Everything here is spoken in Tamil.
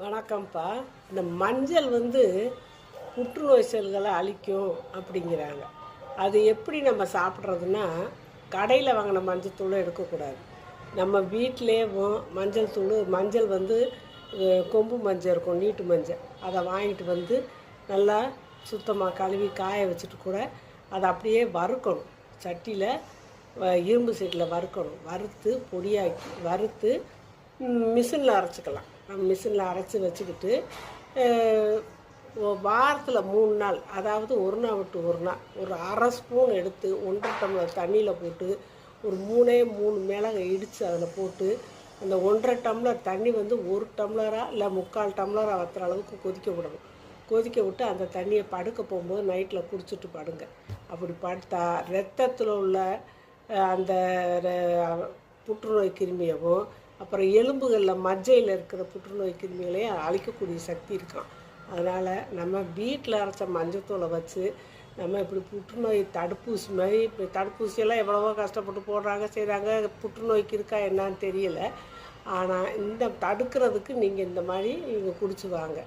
வணக்கம்ப்பா. இந்த மஞ்சள் புற்றுநோய் செல்களை அழிக்கும் அப்படிங்கிறாங்க. அது எப்படி நம்ம சாப்பிட்றதுன்னா, கடையில் வாங்கின மஞ்சள் தூளை எடுக்கக்கூடாது. நம்ம வீட்டிலேயும் மஞ்சள் கொம்பு மஞ்சள் இருக்கும், நீட்டு மஞ்சள். அதை வாங்கிட்டு நல்லா சுத்தமாக கழுவி காய வச்சுட்டு கூட அதை அப்படியே வறுக்கணும். சட்டியில் இரும்பு சட்டியில் வறுக்கணும். வறுத்து பொடியாக்கி மிஷினில் அரைச்சிக்கலாம். மிஷினில் அரைச்சி வச்சுக்கிட்டு வாரத்தில் 3 நாள், அதாவது ஒரு நாள் விட்டு ஒரு நாள், ஒரு அரை ஸ்பூன் எடுத்து 1.5 டம்ளர் தண்ணியில் போட்டு ஒரு 3 மிளகை இடித்து அதில் போட்டு அந்த 1.5 டம்ளர் தண்ணி 1 டம்ளராக இல்லை 3/4 டம்ளராக வற்றுற அளவுக்கு கொதிக்க விடணும். கொதிக்க விட்டு அந்த தண்ணியை படுக்க போகும்போது நைட்டில் குடிச்சிட்டு படுங்க. அப்படி படுத்தா ரத்தத்தில் உள்ள அந்த புற்றுநோய் கிருமியவும், அப்புறம் எலும்புகளில் மஜ்ஜையில் இருக்கிற புற்றுநோய் கிருமிகளையும் அழிக்கக்கூடிய சக்தி இருக்கான். அதனால் நம்ம வீட்டில் அரைச்ச மஞ்சத்தூளை வச்சு நம்ம இப்படி புற்றுநோய் தடுப்பூசி மாதிரி, இப்படி தடுப்பூசியெல்லாம் எவ்வளவோ கஷ்டப்பட்டு போடுறாங்க செய்கிறாங்க. புற்றுநோய்க்கு இருக்கா என்னான்னு தெரியலை. ஆனால் இந்த தடுக்கிறதுக்கு நீங்கள் இந்த மாதிரி நீங்கள் குடிச்சு வாங்க.